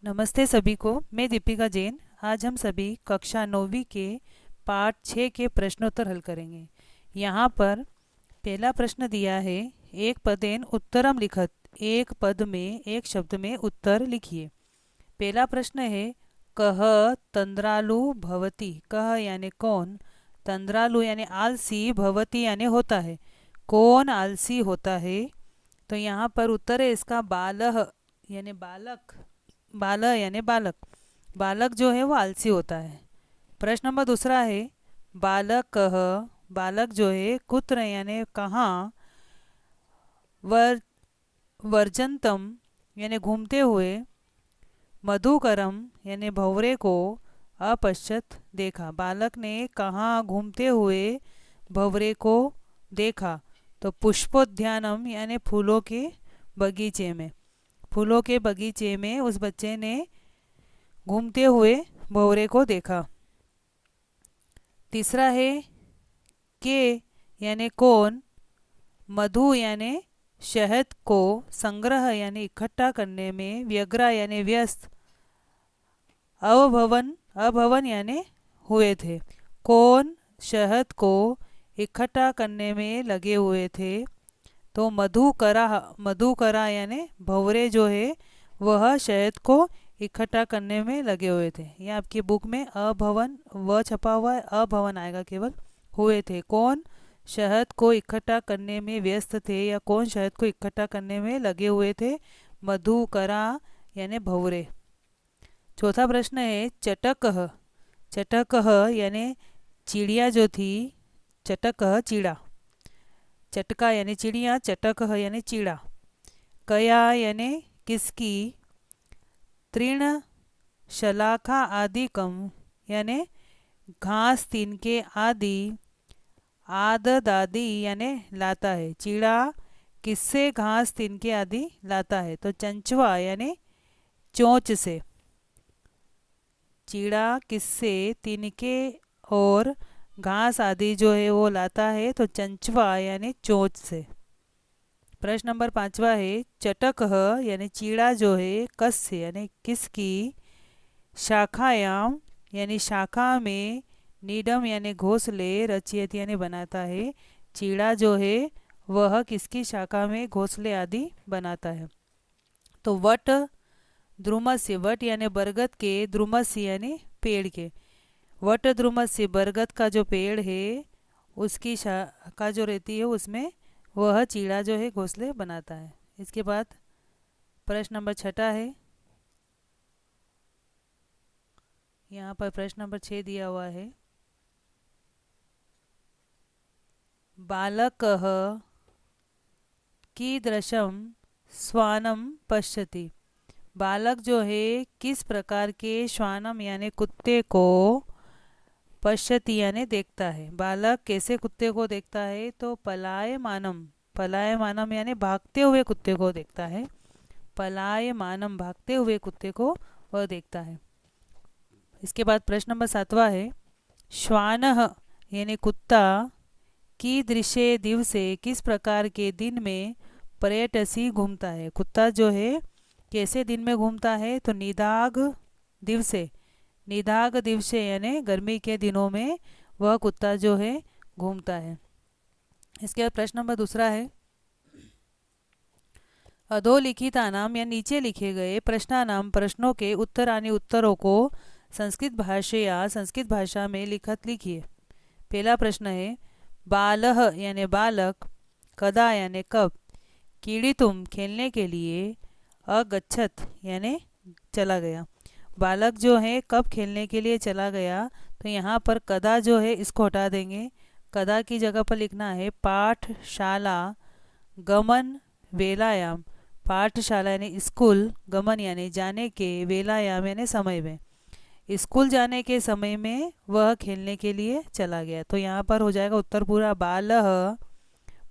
नमस्ते सभी को। मैं दीपिका जैन। आज हम सभी कक्षा 9वीं के पाठ 6 के प्रश्नोत्तर हल करेंगे। यहाँ पर पहला प्रश्न दिया है, एक पदेन उत्तरम लिखत। एक पद में एक शब्द में उत्तर लिखिए। पहला प्रश्न है, कह तंद्रालु भवती। कह यानी कौन, तंद्रालु यानी आलसी, भवती यानी होता है। कौन आलसी होता है? तो यहाँ पर उत्तर है इसका बालह यानी बालक। बाल यानी बालक। बालक जो है वो आलसी होता है। प्रश्न नंबर दूसरा है, बालक कह। बालक जो है कुत्र यानी कहाँ, वर वर्जंतम यानी घूमते हुए, मधुकरम यानी भंवरे को, अपश्यत देखा। बालक ने कहाँ घूमते हुए भंवरे को देखा? तो पुष्पोद्यानम यानी फूलों के बगीचे में। फूलों के बगीचे में उस बच्चे ने घूमते हुए भंवरे को देखा। तीसरा है, के यानी कौन, मधु यानी शहद को, संग्रह यानी इकट्ठा करने में, व्यग्र यानी व्यस्त, अभवन अभवन यानी हुए थे। कौन शहद को इकट्ठा करने में लगे हुए थे? तो मधुकरा। मधुकरा यानी भंवरे जो है वह शहद को इकट्ठा करने में लगे हुए थे। ये आपकी बुक में अभवन व छपा हुआ है, अभवन आएगा केवल। हुए थे, कौन शहद को इकट्ठा करने में व्यस्त थे या कौन शहद को इकट्ठा करने में लगे हुए थे? मधुकरा यानी भंवरे। चौथा प्रश्न है, चटकह। चटकह यानी चिड़िया जो थी, चटकह चिड़ा। चटका यानी चिड़िया, चटकह यानी चिड़ा। कया यानी किसकी, तृण शलाखा आदि कम यानी घास तिनके आदि, आद दादी यानी लाता है। चिड़ा किससे घास तिनके आदि लाता है? तो चंचवा यानी चोंच से। चिड़ा किससे तिनके और घास आदि जो है वो लाता है? तो चंचवा यानी चोंच से। प्रश्न नंबर पांचवा है, चटकह यानी चीड़ा जो है, कस्य यानी किसकी, शाखायाम यानी शाखा में, नीडम यानी घोंसले, रचियत यानी बनाता है। चीड़ा जो है वह किसकी शाखा में घोंसले आदि बनाता है? तो वट द्रुमस्य। वट यानी बरगद के, द्रुमस्य यानी पेड़ के। वट द्रुमस्य बरगद का जो पेड़ है उसकी शाखा जो रहती है उसमें वह चीड़ा जो है घोंसले बनाता है। इसके बाद प्रश्न नंबर छठा है। यहाँ पर प्रश्न नंबर 6 दिया हुआ है, बालकः कीदृशं श्वानं पश्यति। बालक जो है किस प्रकार के श्वानम यानी कुत्ते को, पश्यति यानी देखता है। बालक कैसे कुत्ते को देखता है? तो पलायमानम। पलायमानम यानी भागते हुए कुत्ते को देखता है। पलायमानम भागते हुए कुत्ते को वह देखता है। इसके बाद प्रश्न नंबर 7वां है, श्वानः यानी कुत्ता, की दृश्य दिवसे किस प्रकार के दिन में, पर्यटसी घूमता है। कुत्ता जो है कैसे दिन में घूमता है? तो निदाग दिवसे। निदाग दिवसे यानी गर्मी के दिनों में वह कुत्ता जो है घूमता है। इसके बाद प्रश्न नंबर दूसरा है, अधोलिखितानाम या नीचे लिखे गए प्रश्नानाम प्रश्नों के उत्तरानि उत्तरों को संस्कृत भाषा या संस्कृत भाषा में लिखत लिखिए। पहला प्रश्न है, बालह यानी बालक, कदा यानी कब, कीड़ितुम खेलने के लिए, अगच्छत यानी चला गया। बालक जो है कब खेलने के लिए चला गया? तो यहाँ पर कदा जो है इसको हटा देंगे। कदा की जगह पर लिखना है पाठशाला गमन वेलायाम। पाठशाला यानी स्कूल, गमन यानी जाने के, वेलायाम यानी समय में। स्कूल जाने के समय में वह खेलने के लिए चला गया। तो यहाँ पर हो जाएगा उत्तर पूरा, बालः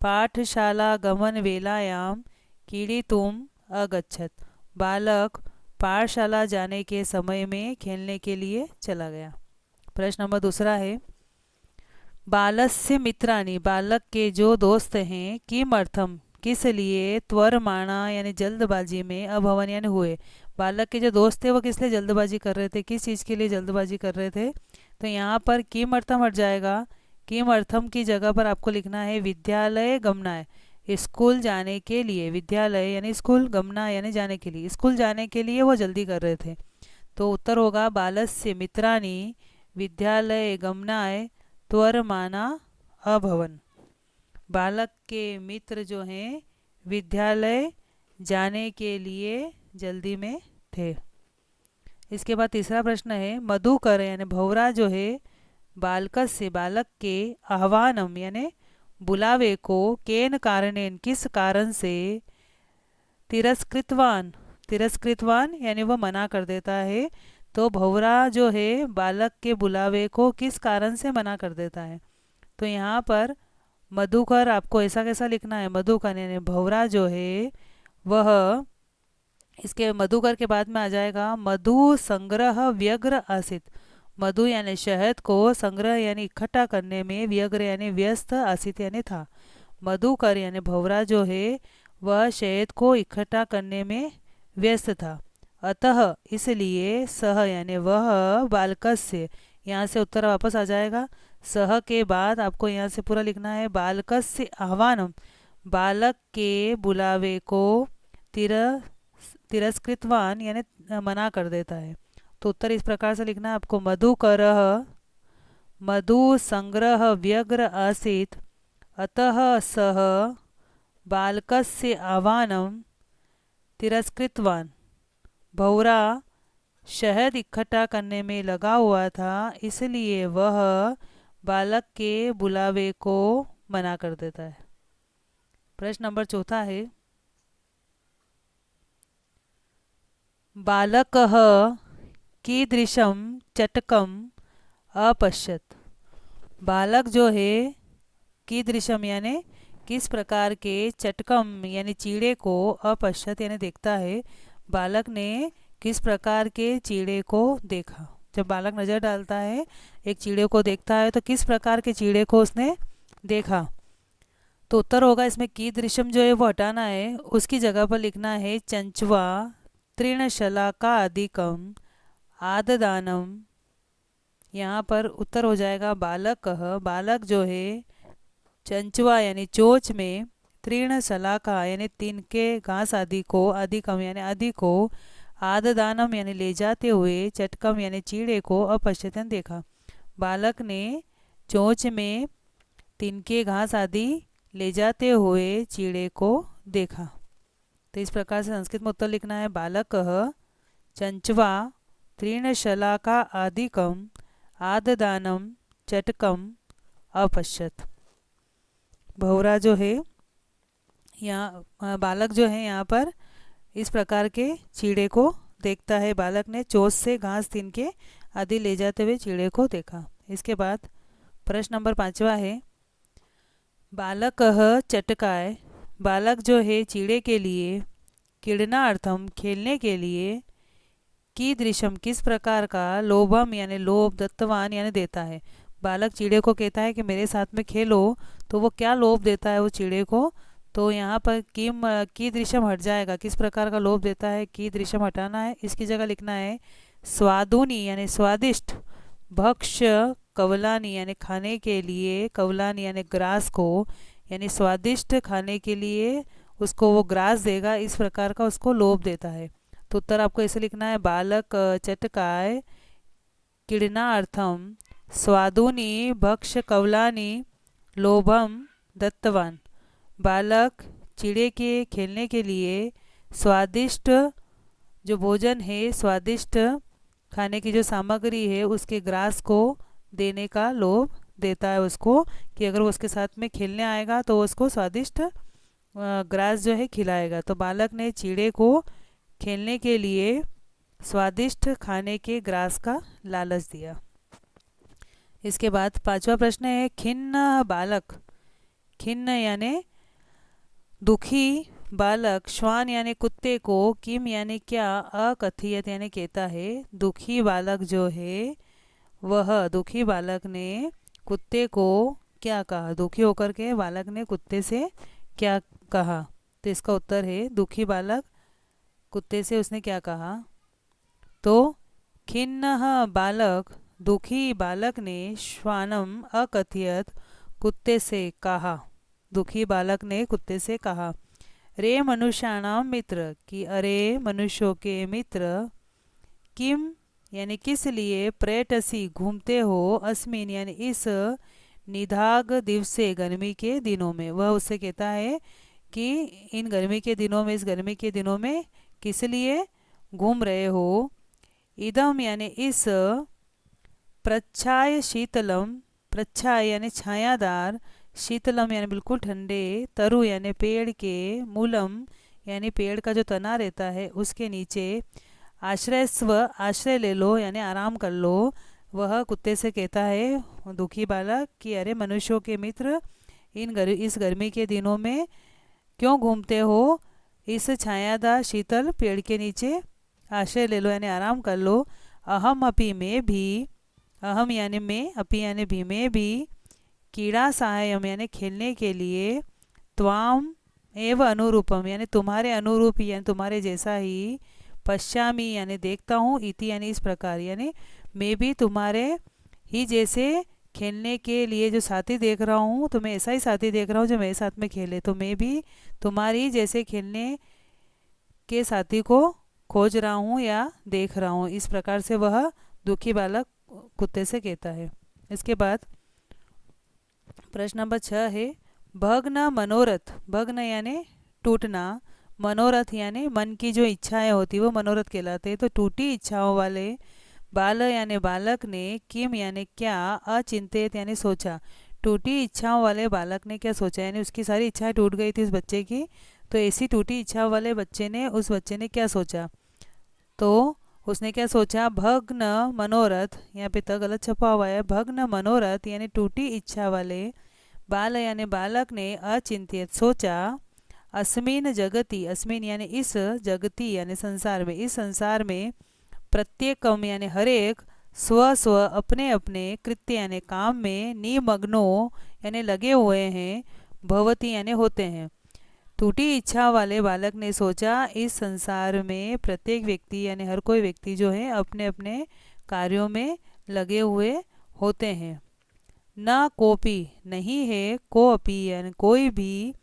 पाठशाला गमन वेलायाम कीड़ितुम अगच्छत। बालक पाठशाला जाने के समय में खेलने के लिए चला गया। प्रश्न नंबर दूसरा है, बालस्य मित्राणि। बालक के जो दोस्त हैं, किमर्थम किस लिए, त्वरमाणा यानी जल्दबाजी में, अभवन यानी हुए। बालक के जो दोस्त थे वो किस लिए जल्दबाजी कर रहे थे, किस चीज़ के लिए जल्दबाजी कर रहे थे। तो यहाँ पर किम अर्थम हट जाएगा। किम अर्थम की जगह पर आपको लिखना है विद्यालय गमनाय, स्कूल जाने के लिए। विद्यालय यानी स्कूल, गमना यानी जाने के लिए, स्कूल जाने के लिए वो जल्दी कर रहे थे। तो उत्तर होगा बालस्य मित्राणि विद्यालय गमनाय त्वरमाना अभवन। बालक के मित्र जो हैं विद्यालय जाने के लिए जल्दी में थे। इसके बाद तीसरा प्रश्न है मधुकर यानी भौरा जो है बालकस्य बालक के आह्वानम यानी बुलावे को केन कारणेन किस कारण से तिरस्कृतवान। तिरस्कृतवान यानी वह मना कर देता है। तो भौरा जो है बालक के बुलावे को किस कारण से मना कर देता है। तो यहाँ पर मधुकर आपको ऐसा कैसा लिखना है, मधुकर यानी भौरा जो है वह, इसके मधुकर के बाद में आ जाएगा मधु संग्रह व्यग्र आसित। मधु यानी शहद को, संग्रह यानी इकट्ठा करने में, व्यग्र यानी व्यस्त, आसित यानी था। मधुकर यानी भौरा जो है वह शहद को इकट्ठा करने में व्यस्त था। अतः इसलिए सह यानी वह बालकस्य, यहाँ से उत्तर वापस आ जाएगा। सह के बाद आपको यहाँ से पूरा लिखना है बालकस्य आह्वानम, बालक के बुलावे को तिरस्कृतवान यानी मना कर देता है। तो उत्तर इस प्रकार से लिखना है आपको मधुकरः मधु संग्रह व्यग्र आसीत् अतः सः बालकस्य आह्वानं तिरस्कृतवान। भौरा शहद इकट्ठा करने में लगा हुआ था, इसलिए वह बालक के बुलावे को मना कर देता है। प्रश्न नंबर चौथा है बालकः कीदृशं चटकम अपश्यत। बालक जो है कीदृशम यानी किस प्रकार के, चटकम यानी चीड़े को, अपश्यत यानी देखता है। बालक ने किस प्रकार के चीड़े को देखा। जब बालक नज़र डालता है एक चीड़े को देखता है तो किस प्रकार के चीड़े को उसने देखा। तो उत्तर होगा इसमें कीदृशम जो है वो हटाना है, उसकी जगह पर लिखना है चंचवा तृणशलाका अधिकम आददानम। यहाँ पर उत्तर हो जाएगा बालक। बालक जो है चंचवा यानी चोच में, तृण शलाका यानी तिनके घास आदि को, अधिकम यानी आदि को, आददानम यानी ले जाते हुए, चटकम यानी चीड़े को, अपश्यतन देखा। बालक ने चोंच में तिनके घास आदि ले जाते हुए चीड़े को देखा। तो इस प्रकार से संस्कृत में उत्तर लिखना है बालक चंचवा तृणशलाका आदिकम आददानम चटकम अपश्यत। भौरा जो है यहाँ, बालक जो है यहाँ पर इस प्रकार के चीड़े को देखता है। बालक ने चोंच से घास तिनके आदि ले जाते हुए चीड़े को देखा। इसके बाद प्रश्न नंबर 5वां है बालक चटकाय। बालक जो है चीड़े के लिए, क्रीडनार्थम खेलने के लिए, कीदृशम किस प्रकार का, लोभम यानी लोभ, दत्तवान यानी देता है। बालक चीड़े को कहता है कि मेरे साथ में खेलो, तो वो क्या लोभ देता है वो चीड़े को। तो यहाँ पर कीदृशम हट जाएगा, किस प्रकार का लोभ देता है, कीदृशम हटाना है। इसकी जगह लिखना है स्वादुनी यानी स्वादिष्ट, भक्ष्य कवलानी यानी खाने के लिए, कवलानी यानी ग्रास को, यानी स्वादिष्ट खाने के लिए उसको वो ग्रास देगा, इस प्रकार का उसको लोभ देता है। तो उत्तर आपको ऐसे लिखना है बालक चटकाय क्रीडनार्थम स्वादुनी भक्ष्य कवलानी लोभम दत्तवान। बालक चिड़े के खेलने के लिए स्वादिष्ट जो भोजन है, स्वादिष्ट खाने की जो सामग्री है उसके ग्रास को देने का लोभ देता है उसको, कि अगर वो उसके साथ में खेलने आएगा तो उसको स्वादिष्ट ग्रास जो है खिलाएगा। तो बालक ने चिड़े को खेलने के लिए स्वादिष्ट खाने के ग्रास का लालच दिया। इसके बाद 5वां प्रश्न है खिन्न बालक। खिन्न यानी दुखी बालक, श्वान यानी कुत्ते को, किम यानी क्या, अकथियत यानी कहता है। दुखी बालक जो है वह, दुखी बालक ने कुत्ते को क्या कहा, दुखी होकर के बालक ने कुत्ते से क्या कहा। तो इसका उत्तर है दुखी बालक कुत्ते से उसने क्या कहा, तो खिन्नः बालक, दुखी बालक ने श्वानम अकथयत, कुत्ते से कहा। दुखी बालक ने कुत्ते से कहा, रे मनुष्याणाम मित्र, कि अरे मनुष्यों के मित्र, किम यानी किस लिए, प्रेटसी घूमते हो, अस्मिन यानी इस, निधाग दिवसे गर्मी के दिनों में। वह उससे कहता है कि इन गर्मी के दिनों में, इस गर्मी के दिनों में किस लिए घूम रहे हो। इदम यानी इस, प्रच्छाय शीतलम, प्रच्छाय यानी छायादार, शीतलम यानी बिल्कुल ठंडे, तरु यानी पेड़ के, मूलम यानी पेड़ का जो तना रहता है उसके नीचे, आश्रय स्व आश्रय ले लो यानी आराम कर लो। वह कुत्ते से कहता है दुखी बालक कि अरे मनुष्यों के मित्र, इस गर्मी के दिनों में क्यों घूमते हो, इस छायादार शीतल पेड़ के नीचे आश्रय ले लो यानी आराम कर लो। अहम अपि में भी, अहम यानी मैं, अपि यानी भी में भी, कीड़ा सहायम यानी खेलने के लिए, त्वाम एव अनुरूपम यानी तुम्हारे अनुरूप यानी तुम्हारे जैसा ही, पश्चामी यानी देखता हूँ, इति यानी इस प्रकार यानी मैं भी तुम्हारे ही जैसे खेलने के लिए जो साथी देख रहा हूँ, तो मैं ऐसा ही साथी देख रहा हूँ जो मेरे साथ में खेले, तो मैं भी तुम्हारी जैसे खेलने के साथी को खोज रहा हूँ या देख रहा हूँ। इस प्रकार से वह दुखी बालक कुत्ते से कहता है। इसके बाद प्रश्न नंबर 6 है, भग्न मनोरथ, भग्न यानी टूटना, मनोरथ यानी मन की जो इच्छाएं होती वो मनोरथ कहलाते हैं। तो टूटी इच्छाओं वाले बाल यानी बालक ने, किम यानी क्या, अचिंतित यानी सोचा। टूटी इच्छाओं वाले बालक ने क्या सोचा, यानी उसकी सारी इच्छाएं टूट गई थी उस बच्चे की, तो ऐसी टूटी इच्छाओं वाले बच्चे ने, उस बच्चे ने क्या सोचा, तो उसने क्या सोचा, भग्न मनोरथ, यहाँ पे त गलत छपा हुआ है, भग्न मनोरथ यानी टूटी इच्छा वाले बाल यानी बालक ने अचिंतित सोचा, अस्मिन जगति, अस्मिन यानी इस, जगति यानी संसार में, इस संसार में, प्रत्येकम यानी हर एक, स्व स्व अपने अपने, कृत्य यानी काम में, निमग्नो यानी लगे हुए हैं, भवती यानी होते हैं। टूटी इच्छा वाले बालक ने सोचा इस संसार में प्रत्येक व्यक्ति यानी हर कोई व्यक्ति जो है अपने अपने कार्यों में लगे हुए होते हैं। न कोपी नहीं है, को अपी यानी कोई भी,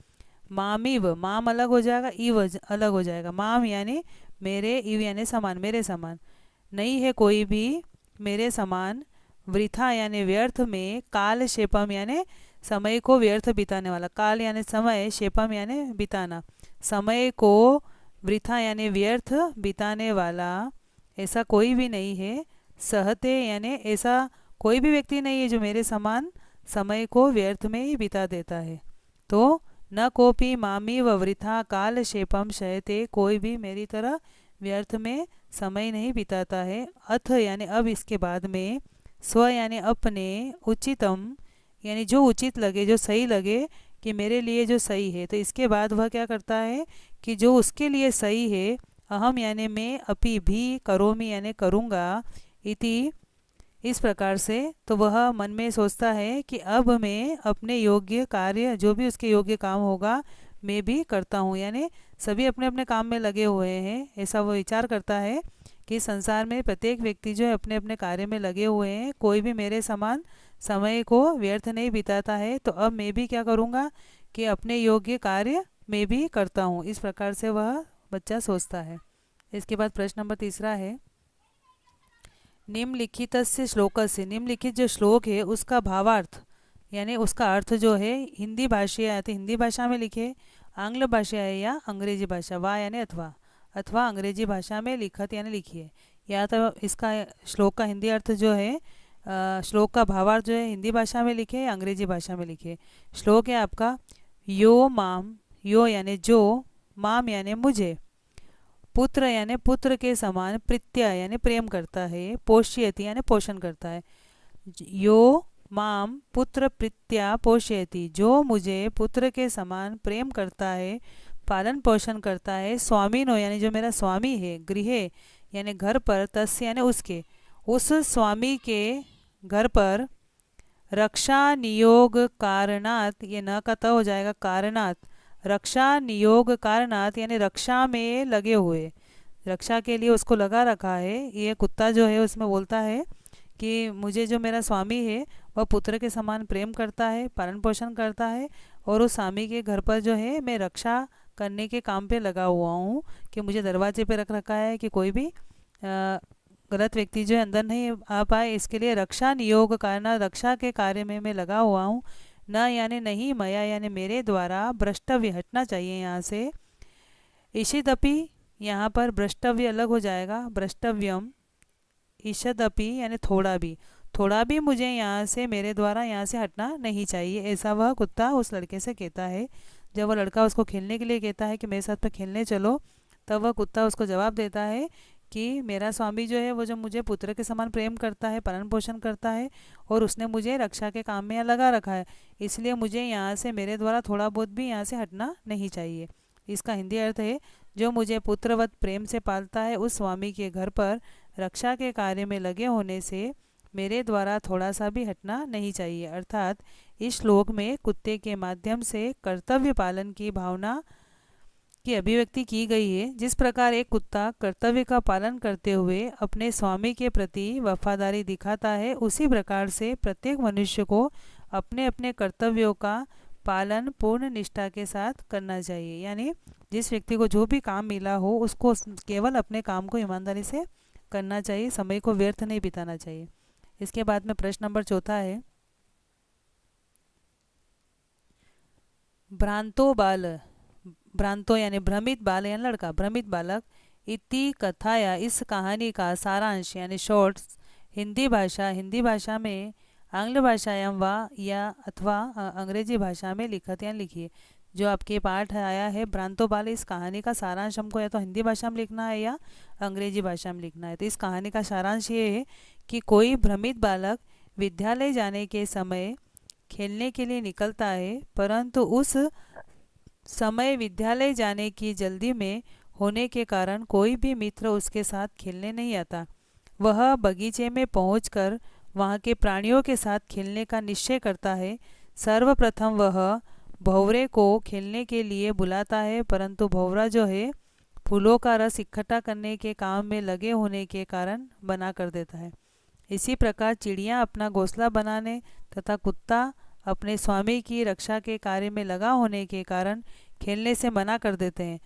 मामिव माम अलग हो जाएगा, इव अलग हो जाएगा, माम यानी मेरे, इव यानी समान, मेरे समान, नहीं है कोई भी मेरे समान, वृथा यानी व्यर्थ में, काल शेपम यानी समय को व्यर्थ बिताने वाला, काल यानी समय, शेपम यानी बिताना, समय को वृथा यानी व्यर्थ बिताने वाला, ऐसा कोई भी नहीं है। सहते यानी ऐसा कोई भी व्यक्ति नहीं है जो मेरे समान समय को व्यर्थ में ही बिता देता है। तो न कोपी मामी व वृथा काल शेपम शयते, कोई भी मेरी तरह व्यर्थ में समय नहीं बिताता है। अथ यानी अब इसके बाद में, स्व यानी अपने, उचितम यानी जो उचित लगे, जो सही लगे कि मेरे लिए जो सही है, तो इसके बाद वह क्या करता है कि जो उसके लिए सही है, अहम यानी मैं, अपि भी, करोमि यानी करूँगा, इति इस प्रकार से, तो वह मन में सोचता है कि अब मैं अपने योग्य कार्य, जो भी उसके योग्य काम होगा मैं भी करता हूँ, यानी सभी अपने अपने काम में लगे हुए हैं, ऐसा वो विचार करता है कि संसार में प्रत्येक व्यक्ति जो है अपने अपने कार्य में लगे हुए हैं, कोई भी मेरे समान समय को व्यर्थ नहीं बिताता है, तो अब मैं भी क्या करूँगा कि अपने योग्य कार्य मैं भी करता हूँ। इस प्रकार से वह बच्चा सोचता है। इसके बाद प्रश्न नंबर 3 है, निम्नलिखित से श्लोक से, निम्नलिखित जो श्लोक है उसका भावार्थ यानी उसका अर्थ जो है हिंदी भाषा या तो हिंदी भाषा में लिखे, आंग्ल भाषा है या अंग्रेजी भाषा, वा यानी अथवा, अथवा अंग्रेजी भाषा में लिखत यानी लिखिए, या तो इसका श्लोक का हिंदी अर्थ जो है, श्लोक का भावार्थ जो है हिंदी भाषा में लिखे या अंग्रेजी भाषा में लिखे। श्लोक है आपका, यो माम, यो यानी जो, माम यानी मुझे, पुत्र यानी पुत्र के समान, प्रीत्या यानी प्रेम करता है, पोष्यति यानी पोषण करता है। यो माम पुत्र प्रीत्या पोषयति, जो मुझे पुत्र के समान प्रेम करता है, पालन पोषण करता है, स्वामिनो यानी जो मेरा स्वामी है, गृहे यानी घर पर, तस्य यानी उसके, उस स्वामी के घर पर, रक्षा नियोग कारणात, ये न का त हो जाएगा, कारणात, रक्षा नियोग कारणात यानी रक्षा में लगे हुए, रक्षा के लिए उसको लगा रखा है। ये कुत्ता जो है उसमें बोलता है कि मुझे जो मेरा स्वामी है वह पुत्र के समान प्रेम करता है, पालन पोषण करता है, और उस स्वामी के घर पर जो है मैं रक्षा करने के काम पे लगा हुआ हूँ, कि मुझे दरवाजे पे रख रखा है कि कोई भी गलत व्यक्ति जो है अंदर नहीं आ पाए। इसके लिए रक्षा नियोग करना, रक्षा के कार्य में मैं लगा हुआ हूँ। न यानी नहीं मया यानी मेरे द्वारा भ्रष्टव्य, हटना चाहिए यहाँ से। ईशिदपि, यहाँ पर भ्रष्टव्य अलग हो जाएगा, भ्रष्टव्यम। ईशदपि यानी थोड़ा भी, थोड़ा भी मुझे यहाँ से, मेरे द्वारा यहाँ से हटना नहीं चाहिए, ऐसा वह कुत्ता उस लड़के से कहता है। जब वह लड़का उसको खेलने के लिए कहता है कि मेरे साथ में खेलने चलो, तब वह कुत्ता उसको जवाब देता है कि मेरा स्वामी जो है वो जो मुझे पुत्र के समान प्रेम करता है, पालन पोषण करता है, और उसने मुझे रक्षा के काम में यहाँ लगा रखा है, इसलिए मुझे यहाँ से, मेरे द्वारा थोड़ा बहुत भी यहाँ से हटना नहीं चाहिए। इसका हिंदी अर्थ है, जो मुझे पुत्रवत प्रेम से पालता है, उस स्वामी के घर पर रक्षा के कार्य में लगे होने से मेरे द्वारा थोड़ा सा भी हटना नहीं चाहिए। अर्थात इस श्लोक में कुत्ते के माध्यम से कर्तव्य पालन की भावना की अभिव्यक्ति की गई है। जिस प्रकार एक कुत्ता कर्तव्य का पालन करते हुए अपने स्वामी के प्रति वफादारी दिखाता है, उसी प्रकार से प्रत्येक मनुष्य को अपने अपने कर्तव्यों का पालन पूर्ण निष्ठा के साथ करना चाहिए। यानी जिस व्यक्ति को जो भी काम मिला हो उसको केवल अपने काम को ईमानदारी से करना चाहिए, समय को व्यर्थ नहीं बिताना चाहिए। इसके बाद में प्रश्न नंबर चौथा है, भ्रांतो बाल, भ्रांतो यानी भ्रमित बाल यानी लड़का, भ्रमित बालक, इति कथाया, इस कहानी का सारांश यानी शॉर्ट्स हिंदी भाषा में, आंग्ल भाषायां वा या अथवा अंग्रेजी भाषा में लिखत या लिखिए। जो आपके पाठ आया है भ्रांतो बाल, इस कहानी का सारांश हमको या तो हिंदी भाषा में लिखना है या अंग्रेजी भाषा में लिखना है। तो इस कहानी का सारांश ये है कि कोई भ्रमित बालक विद्यालय जाने के समय खेलने के लिए निकलता है, परंतु उस समय विद्यालय जाने की जल्दी में होने के कारण कोई भी मित्र उसके साथ खेलने नहीं आता। वह बगीचे में पहुंचकर वहाँ के प्राणियों के साथ खेलने का निश्चय करता है। सर्वप्रथम वह भंवरे को खेलने के लिए बुलाता है, परंतु भंवरा जो है फूलों का रस इकट्ठा करने के काम में लगे होने के कारण मना कर देता है। इसी प्रकार चिड़ियाँ अपना घोंसला बनाने तथा कुत्ता अपने स्वामी की रक्षा के कार्य में लगा होने के कारण खेलने से मना कर देते हैं।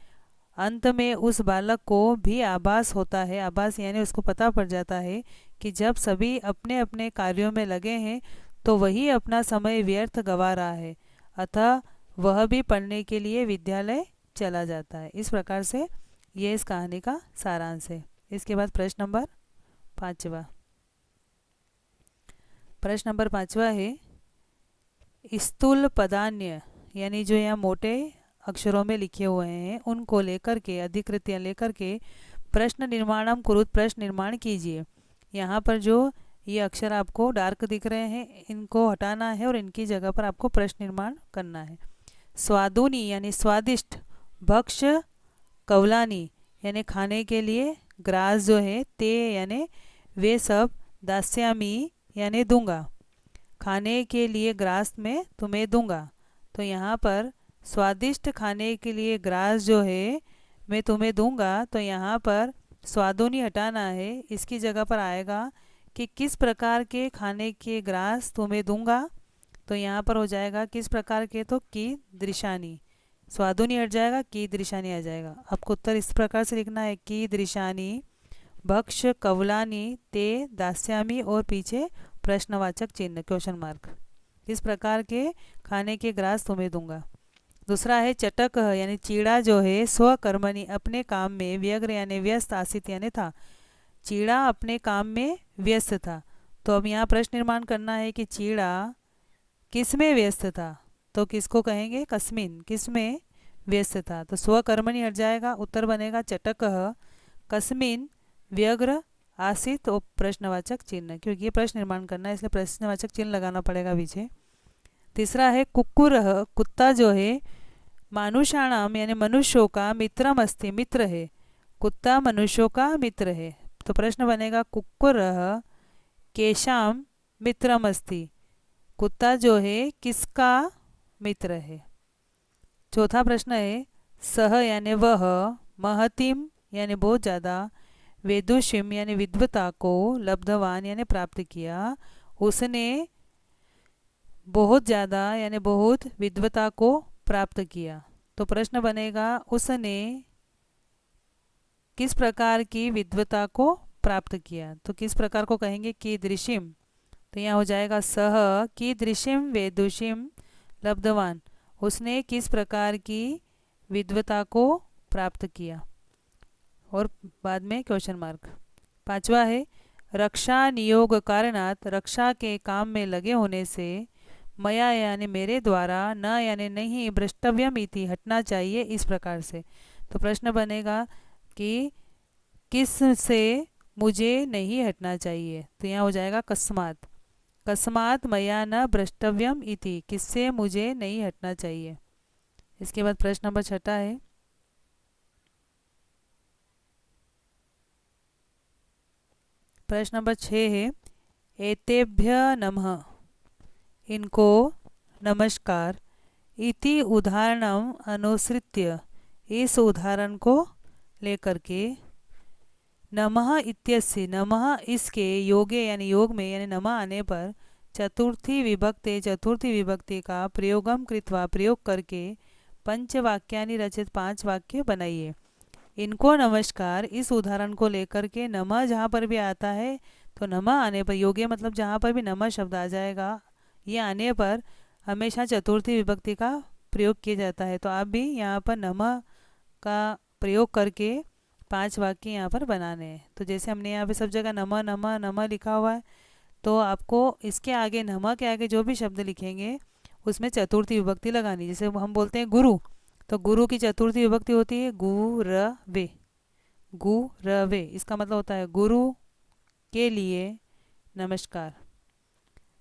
अंत में उस बालक को भी आभास होता है, आभास यानी उसको पता पड़ जाता है कि जब सभी अपने अपने कार्यों में लगे हैं तो वही अपना समय व्यर्थ गंवा रहा है, अतः वह भी पढ़ने के लिए विद्यालय चला जाता है। इस प्रकार से ये इस कहानी का सारांश है। इसके बाद प्रश्न नंबर पाँचवा, प्रश्न नंबर पाँचवा है, स्थूल पदान्य यानी जो यहाँ मोटे अक्षरों में लिखे हुए हैं उनको लेकर के, अधिकृतियाँ लेकर के प्रश्न निर्माणम कुरुत, प्रश्न निर्माण कीजिए। यहाँ पर जो ये अक्षर आपको डार्क दिख रहे हैं इनको हटाना है और इनकी जगह पर आपको प्रश्न निर्माण करना है। स्वादुनी यानी स्वादिष्ट, भक्ष कवलानी यानी खाने के लिए, ग्रास जो है, ते यानी वे सब, दास्यामी यानी दूंगा, खाने के लिए ग्रास में तुम्हें दूंगा। तो यहाँ पर स्वादिष्ट खाने के लिए ग्रास जो है मैं तुम्हें दूंगा, तो यहाँ पर स्वादुनी हटाना है, इसकी जगह पर आएगा कि किस प्रकार के खाने के ग्रास तुम्हें दूंगा। तो यहाँ पर हो जाएगा किस प्रकार के, तो की दृशानी, स्वादुनी हट जाएगा, की दृशानी आ जाएगा। आपको उत्तर इस प्रकार से लिखना है, की दृशानी भक्ष कवलानी ते दास्यामी और पीछे प्रश्नवाचक चिन्ह, क्वेश्चन मार्क, किस प्रकार के खाने के ग्रास तुम्हें दूंगा। दूसरा है चटक यानी चीड़ा जो है, स्वकर्मणि अपने काम में, व्यग्र यानी व्यस्त, आसित यानी था, चीड़ा अपने काम में व्यस्त था। तो अब यहाँ प्रश्न निर्माण करना है कि चीड़ा किस में व्यस्त था, तो किसको कहेंगे, कस्मिन, किस में व्यस्त था। तो स्वकर्मणि हट जाएगा, उत्तर बनेगा चटक कस्मिन व्यग्र आसित और प्रश्नवाचक चिन्ह, क्योंकि ये प्रश्न निर्माण करना है इसलिए प्रश्नवाचक चिन्ह लगाना पड़ेगा पीछे। तीसरा है कुक्कुर, कुत्ता जो है, मानुषाणाम यानी मनुष्यों का, मित्रम अस्ति मित्र है, कुत्ता मनुष्यों का मित्र है। तो प्रश्न बनेगा कुक्कुर केशाम मित्रम अस्ति, कुत्ता जो है किसका मित्र है। चौथा प्रश्न है सह यानी वह, महतिम यानी बहुत ज़्यादा, वेदुषिम यानी विद्वता को, लब्धवान यानी प्राप्त किया, उसने बहुत ज़्यादा यानी बहुत विद्वता को प्राप्त किया। तो प्रश्न बनेगा उसने किस प्रकार की विद्वता को प्राप्त किया। तो किस प्रकार को कहेंगे, कीदृशिम। तो यहाँ हो जाएगा सह कीदृशिम वेदुषिम लब्धवान, उसने किस प्रकार की विद्वता को प्राप्त किया, और बाद में क्वेश्चन मार्क। पांचवा है रक्षा नियोग कारणात, रक्षा के काम में लगे होने से, मया यानी मेरे द्वारा, न यानी नहीं, भ्रष्टव्यम इति हटना चाहिए इस प्रकार से। तो प्रश्न बनेगा कि किस से मुझे नहीं हटना चाहिए। तो यहाँ हो जाएगा कस्मात, कस्मात मया न भ्रष्टव्यम इति, किससे मुझे नहीं हटना चाहिए। इसके बाद प्रश्न नंबर 6 है प्रश्न नंबर 6 है एतेभ्य नमः, इनको नमस्कार, इति उदाहरणम अनुसृत्य, इस उदाहरण को लेकर के, नमः इत्यस्य, नमः इसके, योगे यानी योग में यानी नमः आने पर, चतुर्थी विभक्ति, चतुर्थी विभक्ति का प्रयोगम कृत्वा, प्रयोग करके, पंचवाक्यानि रचित 5 वाक्य बनाइए। इनको नमस्कार, इस उदाहरण को लेकर के, नमः जहाँ पर भी आता है तो नमः आने पर, योग्य मतलब जहाँ पर भी नमः शब्द आ जाएगा, ये आने पर हमेशा चतुर्थी विभक्ति का प्रयोग किया जाता है। तो आप भी यहाँ पर नमः का प्रयोग करके 5 वाक्य यहाँ पर बनाने हैं। तो जैसे हमने यहाँ पे सब जगह नमः नमः नमः लिखा हुआ है, तो आपको इसके आगे, नमः के आगे जो भी शब्द लिखेंगे उसमें चतुर्थी विभक्ति लगानी। जैसे हम बोलते हैं गुरु, तो गुरु की चतुर्थी विभक्ति होती है गुरवे, गुरवे, इसका मतलब होता है गुरु के लिए नमस्कार।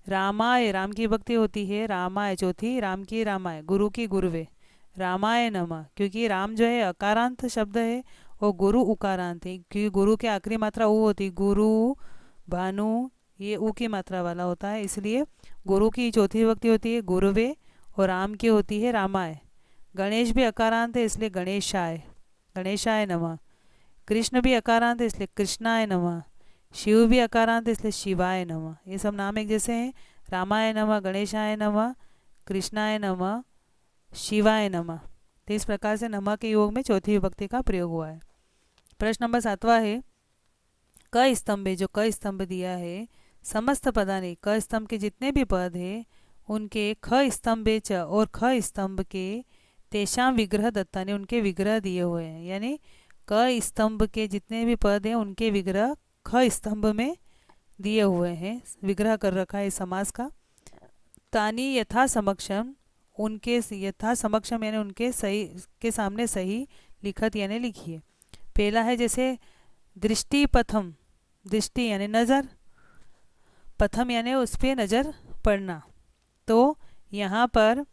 रामाय, राम की विभक्ति होती है रामाय, चौथी, राम की रामाय, गुरु की गुरुवे, रामाय नमः। क्योंकि राम जो है अकारांत शब्द है और गुरु उकारांत है, क्योंकि गुरु की आखिरी मात्रा ऊ होती है, गुरु भानु ये ऊ की मात्रा वाला होता है, इसलिए गुरु की चौथी विभक्ति होती है गुरुवे, और राम की होती है रामाय। गणेश भी अकारांत है इसलिए गणेशाय, गणेशाय नमः। कृष्ण भी अकारांत है इसलिए कृष्णाय नमः। शिव भी अकारांत है इसलिए शिवाय नमः। ये सब नाम एक जैसे हैं, रामाय नमः, गणेशाय नमः, कृष्णाय नमः, शिवाय नमः। तो इस प्रकार से नमः के योग में चौथी विभक्ति का प्रयोग हुआ है। प्रश्न नंबर 7वां है क स्तंभे, जो क स्तंभ दिया है, समस्त पदानि, क स्तंभ के जितने भी पद हैं उनके, ख स्तंभे च, और ख स्तंभ के, तेषां विग्रह दत्तानि, उनके विग्रह दिए हुए हैं। यानी क स्तंभ के जितने भी पद हैं उनके विग्रह ख स्तंभ में दिए हुए हैं, विग्रह कर रखा है समास का। तानी यथा समक्षम, उनके यथा समक्षम यानी उनके सही के सामने सही लिखत यानी लिखिए। पहला है जैसे दृष्टि पथम, दृष्टि यानी नज़र, पथम यानी उस पर नज़र पड़ना। तो यहाँ पर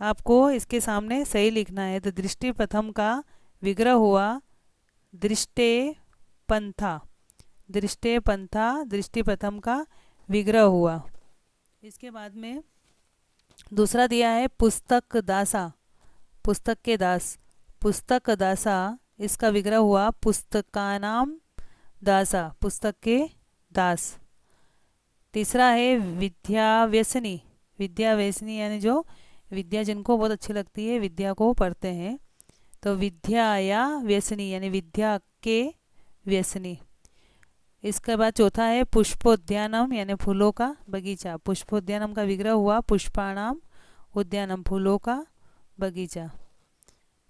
आपको इसके सामने सही लिखना है। तो दृष्टि पथम का विग्रह हुआ दृष्टे पंथा, दृष्टे पंथा, दृष्टि प्रथम का विग्रह हुआ। इसके बाद में दूसरा दिया है पुस्तक दासा, पुस्तक के दास, पुस्तक दासा, इसका विग्रह हुआ पुस्तकानाम दासा, पुस्तक के दास। तीसरा है विद्या व्यसनी, विद्या व्यसनी यानी जो विद्या जिनको बहुत अच्छी लगती है, विद्या को पढ़ते हैं, तो विद्या या व्यसनी यानी विद्या के व्यसनी। इसके बाद चौथा है पुष्पोद्यानम यानी फूलों का बगीचा, पुष्पोद्यानम का विग्रह हुआ पुष्पाणाम उद्यानम, फूलों का बगीचा।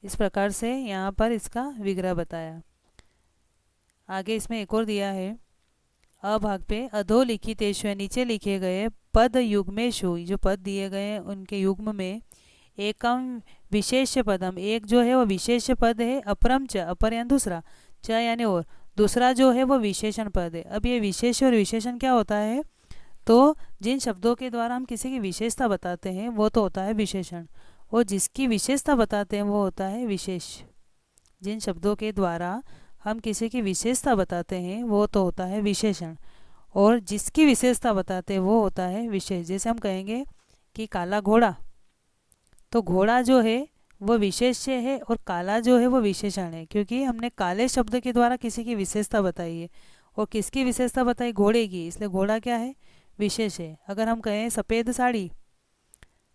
इस प्रकार से यहाँ पर इसका विग्रह बताया। आगे इसमें एक और दिया है अभाग पे, अधोलिखितेषु, नीचे लिखे गए पद युग्मेषु, जो पद दिए गए हैं उनके युग्म में, एकम विशेष पदम, एक जो है वो विशेष पद है, अपरम च, अपर यानी दूसरा, च यानी और, दूसरा जो है वो विशेषण पद है। अब ये विशेष और विशेषण क्या होता है, तो जिन शब्दों के द्वारा हम किसी की विशेषता बताते हैं वो तो होता है विशेषण, और जिसकी विशेषता बताते हैं वो होता है विशेष। जिन शब्दों के द्वारा हम किसी की विशेषता बताते हैं वो तो होता है विशेषण, और जिसकी विशेषता बताते हैं वो होता है विशेष। जैसे हम कहेंगे कि काला घोड़ा, तो घोड़ा जो है वो विशेष्य है और काला जो है वो विशेषण है, क्योंकि हमने काले शब्द के द्वारा किसी की विशेषता बताई है। और किसकी विशेषता बताई? घोड़े की, इसलिए घोड़ा क्या है? विशेष है। अगर हम कहें सफ़ेद साड़ी,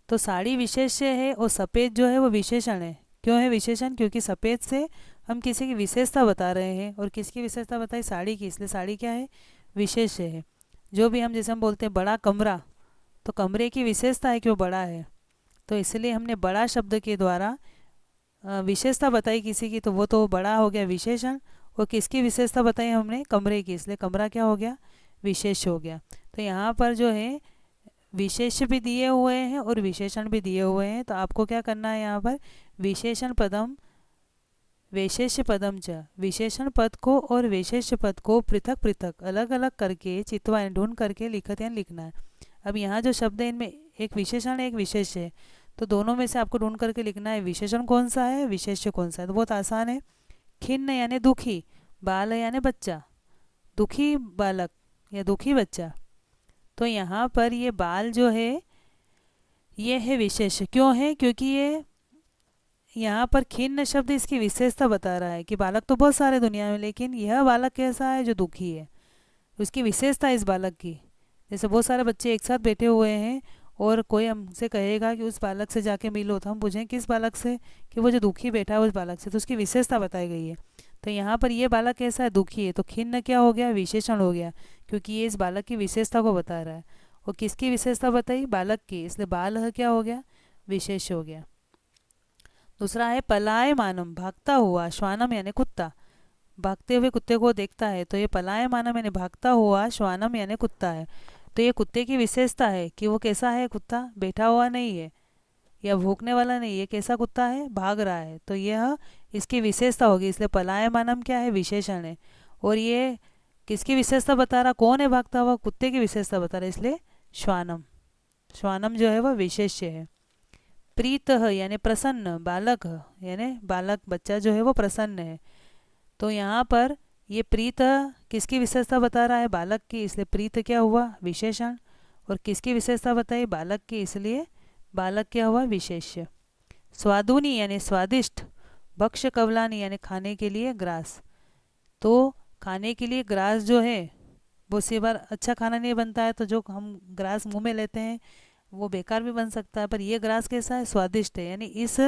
तो साड़ी विशेष्य है और सफ़ेद जो है वो विशेषण है। क्यों है विशेषण? क्योंकि सफ़ेद से हम किसी की विशेषता बता रहे हैं, और किसकी विशेषता बताई? साड़ी की, इसलिए साड़ी क्या है? विशेष्य है। जो भी हम, जैसे हम बोलते हैं बड़ा कमरा, तो कमरे की विशेषता है कि वो बड़ा है, तो इसलिए हमने बड़ा शब्द के द्वारा विशेषता बताई किसी की, तो वो तो बड़ा हो गया विशेषण। और किसकी विशेषता बताई हमने? कमरे की, इसलिए कमरा क्या हो गया? विशेष हो गया। तो यहाँ पर जो है विशेष भी दिए हुए हैं और विशेषण भी दिए हुए हैं, तो आपको क्या करना है यहाँ पर? विशेषण पदम विशेष्य पदम च, विशेषण पद को और विशेष्य पद को पृथक पृथक अलग अलग करके चित्वा ढूंढ करके लिखत या लिखना है। अब यहाँ जो शब्द है इनमें एक विशेषण है, एक विशेष है, तो दोनों में से आपको ढूंढ करके लिखना है विशेषण कौन सा है, विशेष्य कौन सा है। तो बहुत आसान है। खिन्न यानी दुखी, बाल यानी बच्चा, दुखी बालक या दुखी बच्चा। तो यहाँ पर ये बाल जो है ये है विशेष। क्यों है? क्योंकि ये यहाँ पर खिन्न शब्द इसकी विशेषता बता रहा है कि बालक तो बहुत सारे दुनिया में, लेकिन यह बालक कैसा है? जो दुखी है, उसकी विशेषता इस बालक की। जैसे बहुत सारे बच्चे एक साथ बैठे हुए हैं और कोई हमसे कहेगा कि उस बालक से जाके मिलो, तो हम पूछें किस बालक से? कि वो जो दुखी बैठा है उस बालक से, तो उसकी विशेषता बताई गई है। तो यहाँ पर ये बालक कैसा है? दुखी है, तो खिन्न क्या हो गया? विशेषण हो गया, क्योंकि ये इस बालक की विशेषता को बता रहा है। और किसकी विशेषता बताई? बालक की, इसलिए बाल क्या हो गया? विशेष हो गया। दूसरा है पलायमानम, भागता हुआ, श्वानम यानी कुत्ता, भागते हुए कुत्ते को देखता है, तो ये पलायमानम यानी भागता हुआ, श्वानम यानी कुत्ता है। तो ये कुत्ते की विशेषता है कि वो कैसा है? कुत्ता बैठा हुआ नहीं है या भूखने वाला नहीं है, कैसा कुत्ता है? भाग रहा है, तो यह इसकी विशेषता होगी, इसलिए पलायमानम क्या है? विशेषण है। और ये किसकी विशेषता बता रहा? कौन है भागता हुआ? कुत्ते की विशेषता बता रहा है, इसलिए श्वानम। श्वानम जो है वह विशेष्य है। प्रीत यानी प्रसन्न, बालक यानी बालक बच्चा जो है वो प्रसन्न है, तो यहाँ पर ये प्रीत किसकी विशेषता बता रहा है? बालक की, इसलिए प्रीत क्या हुआ? विशेषण। और किसकी विशेषता बताई? बालक की, इसलिए बालक क्या हुआ? विशेष्य। स्वादुनी यानी स्वादिष्ट, भक्ष कवलानी यानी खाने के लिए ग्रास, तो खाने के लिए ग्रास जो है वो सी बार अच्छा खाना नहीं बनता है, तो जो हम ग्रास मुंह में लेते हैं वो बेकार भी बन सकता है, पर ये ग्रास कैसा है? स्वादिष्ट है। यानी इस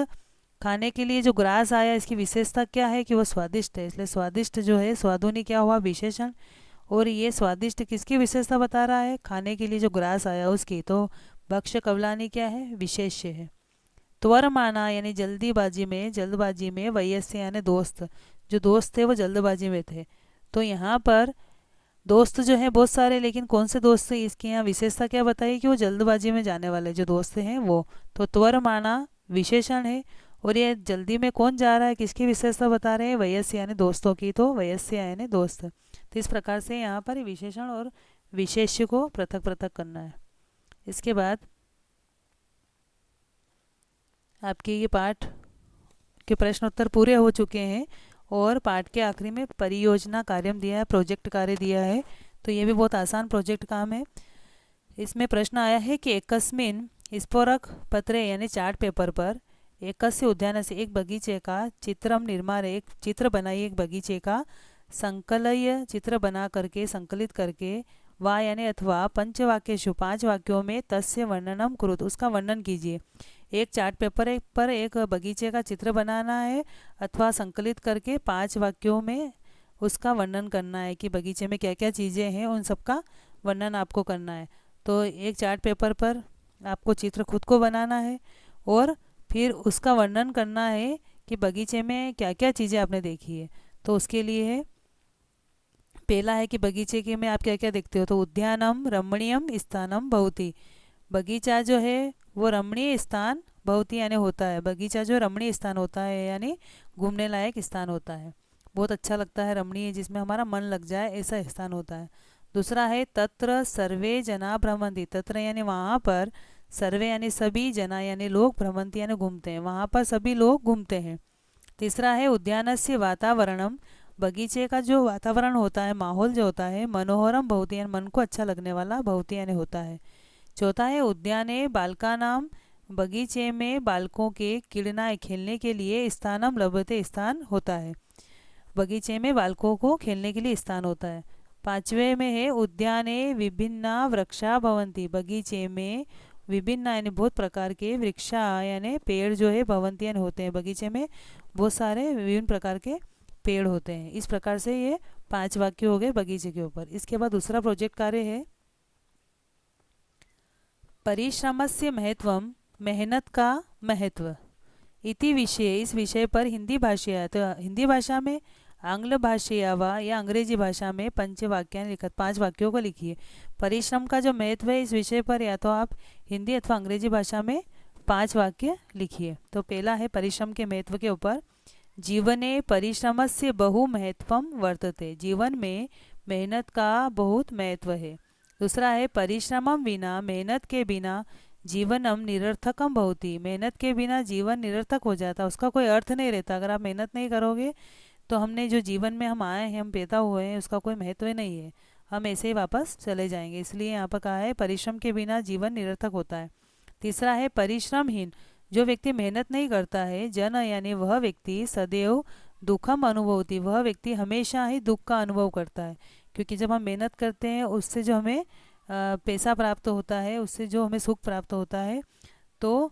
खाने के लिए जो ग्रास आया इसकी विशेषता क्या है? कि वो स्वादिष्ट है, इसलिए स्वादिष्ट जो है स्वादुनी क्या हुआ? विशेषण। और ये स्वादिष्ट किसकी विशेषता बता रहा है? खाने के लिए जो ग्रास आया उसकी, तो भक्ष कवलानी क्या है? विशेष्य है। त्वर माना यानी जल्दीबाजी में, जल्दबाजी में, वयस्य यानी दोस्त, जो दोस्त थे वो जल्दबाजी में थे, तो यहाँ पर दोस्त जो है बहुत सारे, लेकिन कौन से दोस्त थे? इसकी यहाँ विशेषता क्या बताई? कि वो जल्दबाजी में जाने वाले जो दोस्त हैं वो, तो त्वर माना विशेषण है। और ये जल्दी में कौन जा रहा है? किसकी विशेषता बता रहे हैं? वयस्य यानी दोस्तों की, तो वयस्य यानी दोस्त। तो इस प्रकार से यहाँ पर विशेषण और विशेष्य को पृथक पृथक करना है। इसके बाद आपके ये पाठ के प्रश्न उत्तर पूरे हो चुके हैं, और पाठ के आखिरी में परियोजना कार्यम दिया है, प्रोजेक्ट कार्य दिया है, तो ये भी बहुत आसान प्रोजेक्ट काम है। इसमें प्रश्न आया है कि एकस्मिन स्फोरक पत्रे यानी चार्ट पेपर पर एकस्य उद्यान से, एक बगीचे का चित्रम निर्माण, एक चित्र बनाइए एक बगीचे का, संकलय चित्र बना करके संकलित करके, वा यानी अथवा पंचवाक्येषु 5 वाक्यों में तस्य वर्णनम कुरुत, उसका वर्णन कीजिए। एक चार्ट पेपर पर एक बगीचे का चित्र बनाना है अथवा संकलित करके 5 वाक्यों में उसका वर्णन करना है कि बगीचे में क्या क्या चीज़ें हैं, उन सब का वर्णन आपको करना है। तो एक चार्ट पेपर पर आपको चित्र खुद को बनाना है और फिर उसका वर्णन करना है कि बगीचे में क्या क्या चीज़ें आपने देखी है। तो उसके लिए है, पहला है कि बगीचे के में आप क्या क्या देखते हो, तो उद्यानम रमणीयम स्थानम भवति, बगीचा जो है वो रमणीय स्थान भवति यानी होता है, बगीचा जो रमणीय स्थान होता है यानी घूमने लायक स्थान होता है, बहुत अच्छा लगता है, रमणीय जिसमें हमारा मन लग जाए ऐसा स्थान होता है। दूसरा है तत्र सर्वे जना भ्रमंती, तत्र यानी वहाँ पर, सर्वे यानी सभी, जना यानी लोग, भ्रमंती यानी घूमते हैं, वहाँ पर सभी लोग घूमते हैं। तीसरा है उद्यानस्य वातावरणम, बगीचे का जो वातावरण होता है, माहौल जो होता है, मनोहरम भवति यानी मन को अच्छा लगने वाला, भवति यानी होता है। चौथा है उद्याने बालकानाम बगीचे में बालकों के क्रीड़ाएं खेलने के लिए स्थानम लभते, स्थान होता है। बगीचे में बालकों को खेलने के लिए स्थान होता है। पांचवे में है उद्याने विभिन्ना वृक्षा भवंती, बगीचे में विभिन्न यानी बहुत प्रकार के वृक्षा यानी पेड़ जो है भवंती यानी होते हैं, बगीचे में बहुत सारे विभिन्न प्रकार के पेड़ होते हैं। इस प्रकार से ये 5 वाक्य हो गए बगीचे के ऊपर। इसके बाद दूसरा प्रोजेक्ट कार्य है परिश्रमस्य महत्वम, मेहनत का महत्व इति विषय, इस विषय पर हिंदी भाषा, तो हिंदी भाषा में, आंग्ल भाषा व या अंग्रेजी भाषा में पंचवाक्यान लिखत, 5 वाक्यों को लिखिए। परिश्रम का जो महत्व है इस विषय पर या तो आप हिंदी अथवा अंग्रेजी भाषा में 5 वाक्य लिखिए। तो पहला है परिश्रम के महत्व के ऊपर, जीवने परिश्रमस्य बहु महत्वम वर्तते, जीवन में मेहनत का बहुत महत्व है। दूसरा है परिश्रमम विना, मेहनत के बिना जीवनम निरर्थकम भवति, मेहनत के बिना जीवन निरर्थक हो जाता, उसका कोई अर्थ नहीं रहता। अगर आप मेहनत नहीं करोगे तो हमने जो जीवन में हम आए हैं, हम पैदा हुए हैं, उसका कोई महत्व ही नहीं है, हम ऐसे ही वापस चले जाएंगे। इसलिए यहाँ पर कहा है परिश्रम के बिना जीवन निरर्थक होता है। तीसरा है परिश्रमहीन, जो व्यक्ति मेहनत नहीं करता है, जन यानी वह व्यक्ति सदैव दुखम अनुभवती, वह व्यक्ति हमेशा ही दुख का अनुभव करता है। क्योंकि जब हम मेहनत करते हैं उससे जो हमें पैसा प्राप्त होता है, उससे जो हमें सुख प्राप्त होता है, तो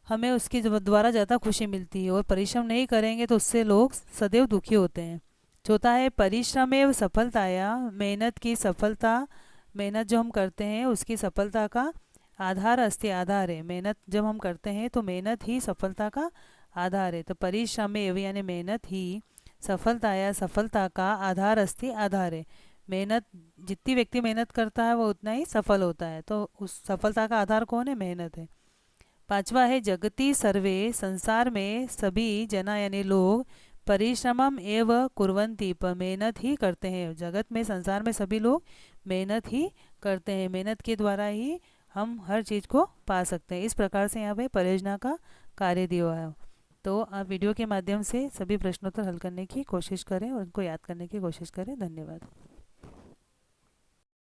हमें उसके द्वारा ज़्यादा खुशी मिलती है। और परिश्रम नहीं करेंगे तो उससे लोग सदैव दुखी होते हैं। चौथा है परिश्रमेव सफलताया, मेहनत की सफलता, मेहनत जो हम करते हैं उसकी सफलता का आधार अस्ति, आधार है। मेहनत जब हम करते हैं तो मेहनत ही सफलता का आधार है। तो परिश्रमेव यानी मेहनत ही सफलताया, सफलता का आधार अस्ति, आधार है। मेहनत, जितनी व्यक्ति मेहनत करता है वो उतना ही सफल होता है। तो उस सफलता का आधार कौन है? मेहनत है। पांचवा है जगती सर्वे, संसार में सभी जना यानी लोग परिश्रमम एव कुर्वन्ति, पर मेहनत ही करते हैं। जगत में, संसार में सभी लोग मेहनत ही करते हैं, मेहनत के द्वारा ही हम हर चीज़ को पा सकते हैं। इस प्रकार से यहाँ पे परियोजना का कार्य दिया है। तो आप वीडियो के माध्यम से सभी प्रश्नोत्तर हल करने की कोशिश करें और उनको याद करने की कोशिश करें। धन्यवाद।